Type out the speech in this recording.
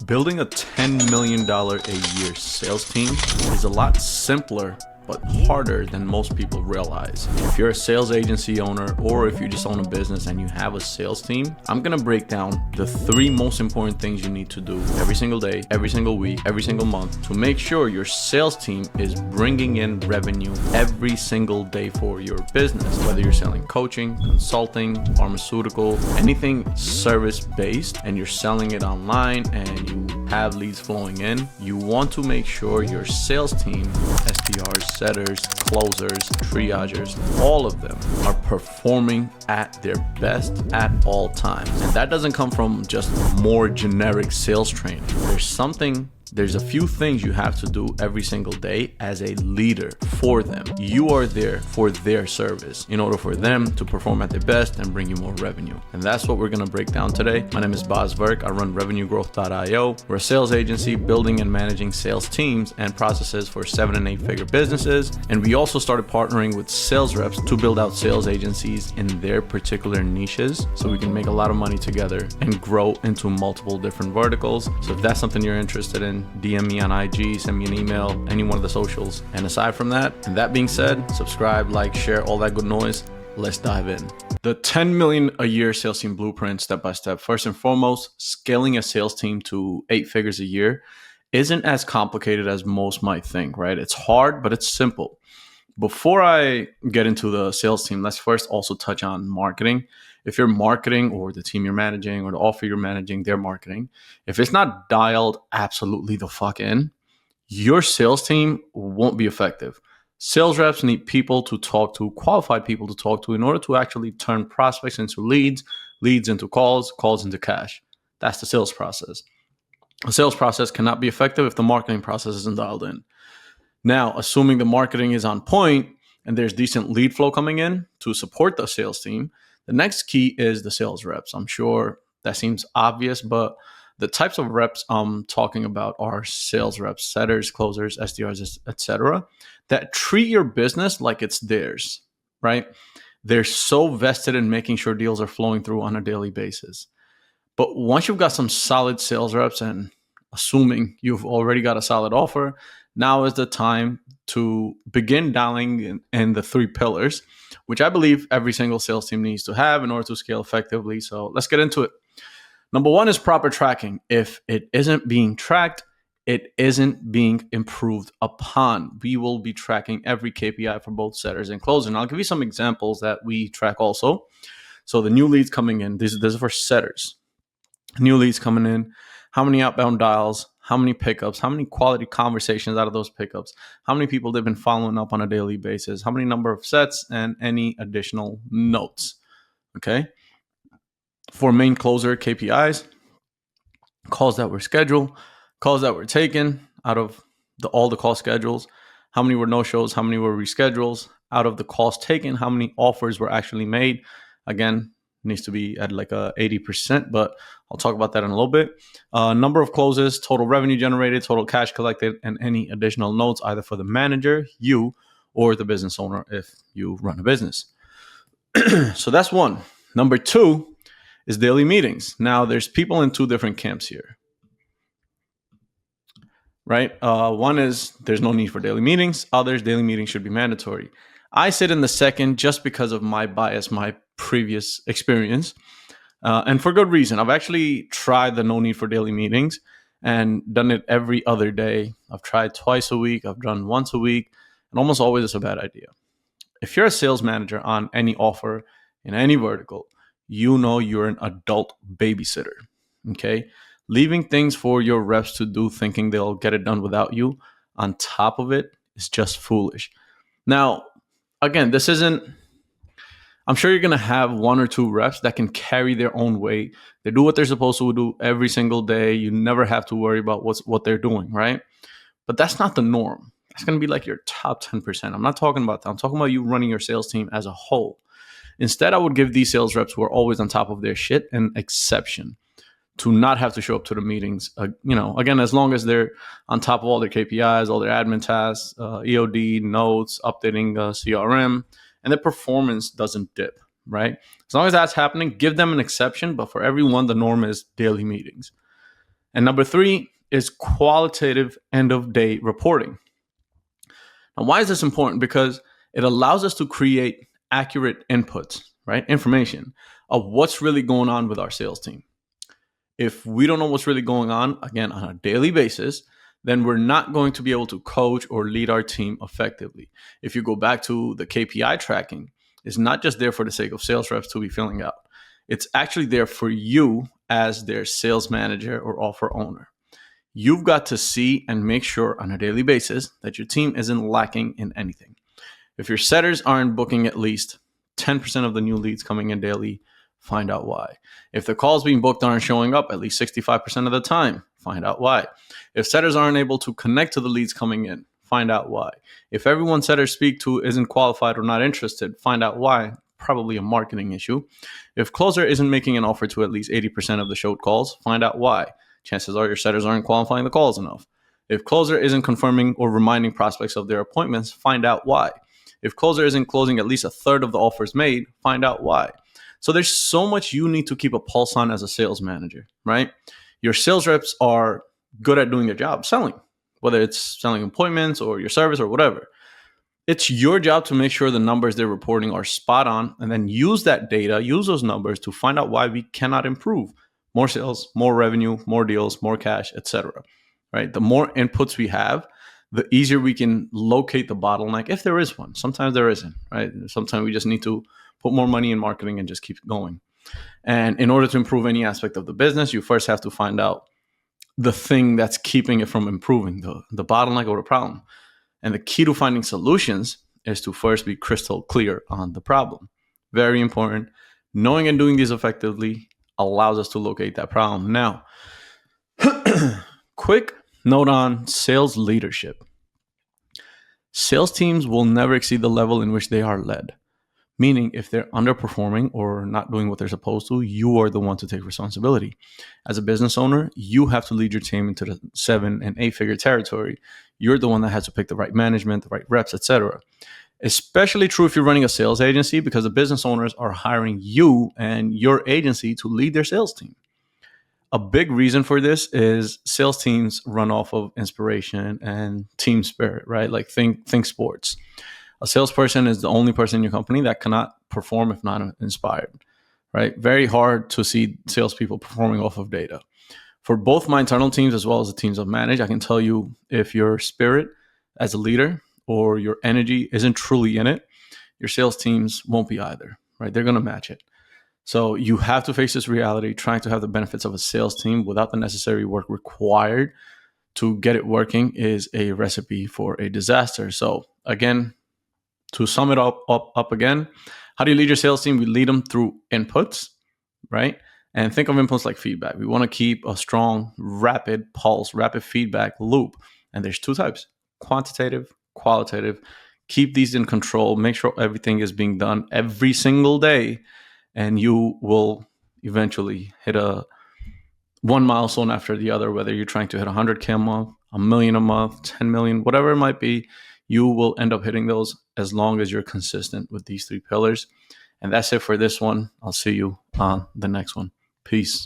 Building a $10 million a year sales team is a lot simpler but harder than most people realize. If you're a sales agency owner or if you just own a business and you have a sales team, I'm gonna break down the 3 most important things you need to do every single day, every single week, every single month to make sure your sales team is bringing in revenue every single day for your business. Whether you're selling coaching, consulting, pharmaceutical, anything service-based, and you're selling it online and you have leads flowing in, you want to make sure your sales team, SDRs, setters, closers, triagers, all of them are performing at their best at all times. And that doesn't come from just more generic sales training. There's a few things you have to do every single day as a leader for them. You are there for their service in order for them to perform at their best and bring you more revenue. And that's what we're gonna break down today. My name is Boz Verk. I run RevenueGrowth.io. We're a sales agency building and managing sales teams and processes for 7 and 8 figure businesses. And we also started partnering with sales reps to build out sales agencies in their particular niches so we can make a lot of money together and grow into multiple different verticals. So if that's something you're interested in, DM me on IG, send me an email, any one of the socials. And aside from that, and that being said, subscribe, like, share, all that good noise. Let's dive in. The 10 million a year sales team blueprint, step by step. First and foremost, scaling a sales team to 8 figures a year isn't as complicated as most might think, right? It's hard, but it's simple. Before I get into the sales team, let's first also touch on marketing. If you're marketing or the team you're managing or the offer you're managing, they're marketing. If it's not dialed absolutely the fuck in, your sales team won't be effective. Sales reps need people to talk to, qualified people to talk to in order to actually turn prospects into leads, leads into calls, calls into cash. That's the sales process. A sales process cannot be effective if the marketing process isn't dialed in. Now, assuming the marketing is on point and there's decent lead flow coming in to support the sales team, the next key is the sales reps. I'm sure that seems obvious, but the types of reps I'm talking about are sales reps, setters, closers, SDRs, etc., that treat your business like it's theirs, right? They're so vested in making sure deals are flowing through on a daily basis. But once you've got some solid sales reps and assuming you've already got a solid offer, now is the time to begin dialing in the 3 pillars, which I believe every single sales team needs to have in order to scale effectively. So let's get into it. Number 1 is proper tracking. If it isn't being tracked, it isn't being improved upon. We will be tracking every KPI for both setters and closers. And I'll give you some examples that we track also. So the new leads coming in, this is for setters. New leads coming in, how many outbound dials, how many pickups, how many quality conversations out of those pickups, how many people they've been following up on a daily basis, how many number of sets, and any additional notes. Okay. For main closer KPIs, calls that were scheduled, calls that were taken out of all the call schedules, how many were no-shows, how many were reschedules, out of the calls taken, how many offers were actually made. Again, needs to be at like a 80%, but I'll talk about that in a little bit. Number of closes, total revenue generated, total cash collected, and any additional notes either for the manager, you, or the business owner if you run a business. So that's 1. Number 2 is daily meetings. Now there's people in 2 different camps here, right? 1 is there's no need for daily meetings. Others, daily meetings should be mandatory. I sit in the second just because of my bias, my previous experience, and for good reason. I've actually tried the no need for daily meetings and done it every other day. I've tried twice a week. I've done once a week, and almost always it's a bad idea. If you're a sales manager on any offer in any vertical, you know you're an adult babysitter, okay? Leaving things for your reps to do thinking they'll get it done without you on top of it is just foolish. Now, again, I'm sure you're going to have 1 or 2 reps that can carry their own weight. They do what they're supposed to do every single day. You never have to worry about what they're doing, right? But that's not the norm. That's going to be like your top 10%. I'm not talking about that. I'm talking about you running your sales team as a whole. Instead, I would give these sales reps who are always on top of their shit an exception to not have to show up to the meetings. Again, as long as they're on top of all their KPIs, all their admin tasks, EOD, notes, updating CRM, and their performance doesn't dip, right? As long as that's happening, give them an exception. But for everyone, the norm is daily meetings. And number three is qualitative end of day reporting. Now, why is this important? Because it allows us to create accurate inputs, right? Information of what's really going on with our sales team. If we don't know what's really going on, again, on a daily basis, then we're not going to be able to coach or lead our team effectively. If you go back to the KPI tracking, it's not just there for the sake of sales reps to be filling out. It's actually there for you as their sales manager or offer owner. You've got to see and make sure on a daily basis that your team isn't lacking in anything. If your setters aren't booking at least 10% of the new leads coming in daily, find out why. If the calls being booked aren't showing up at least 65% of the time, find out why. If setters aren't able to connect to the leads coming in, find out why. If everyone setters speak to isn't qualified or not interested, find out why. Probably a marketing issue. If closer isn't making an offer to at least 80% of the showed calls, find out why. Chances are your setters aren't qualifying the calls enough. If closer isn't confirming or reminding prospects of their appointments, find out why. If closer isn't closing at least a third of the offers made, find out why. So there's so much you need to keep a pulse on as a sales manager, right? Your sales reps are good at doing their job, selling, whether it's selling appointments or your service or whatever. It's your job to make sure the numbers they're reporting are spot on, and then use that data, use those numbers to find out why we cannot improve. More sales, more revenue, more deals, more cash, etc. Right? The more inputs we have, the easier we can locate the bottleneck, if there is one. Sometimes there isn't, right? Sometimes we just need to put more money in marketing and just keep going. And in order to improve any aspect of the business, you first have to find out the thing that's keeping it from improving, the bottleneck or the problem. And the key to finding solutions is to first be crystal clear on the problem. Very important. Knowing and doing these effectively allows us to locate that problem. Now, quick note on sales leadership. Sales teams will never exceed the level in which they are led. Meaning, if they're underperforming or not doing what they're supposed to, you are the one to take responsibility. As a business owner, you have to lead your team into the 7 and 8 figure territory. You're the one that has to pick the right management, the right reps, etc. Especially true if you're running a sales agency, because the business owners are hiring you and your agency to lead their sales team. A big reason for this is sales teams run off of inspiration and team spirit, right? Like think sports. A salesperson is the only person in your company that cannot perform if not inspired, right? Very hard to see salespeople performing off of data. For both my internal teams as well as the teams I've managed, I can tell you if your spirit as a leader or your energy isn't truly in it, your sales teams won't be either, right? They're going to match it. So you have to face this reality. Trying to have the benefits of a sales team without the necessary work required to get it working is a recipe for a disaster. So again, to sum it up again, how do you lead your sales team? We lead them through inputs, right? And think of inputs like feedback. We want to keep a strong, rapid pulse, rapid feedback loop. And there's 2 types, quantitative, qualitative. Keep these in control. Make sure everything is being done every single day. And you will eventually hit one milestone after the other, whether you're trying to hit 100K a month, 1 million a month, 10 million, whatever it might be. You will end up hitting those as long as you're consistent with these 3 pillars. And that's it for this one. I'll see you on the next one. Peace.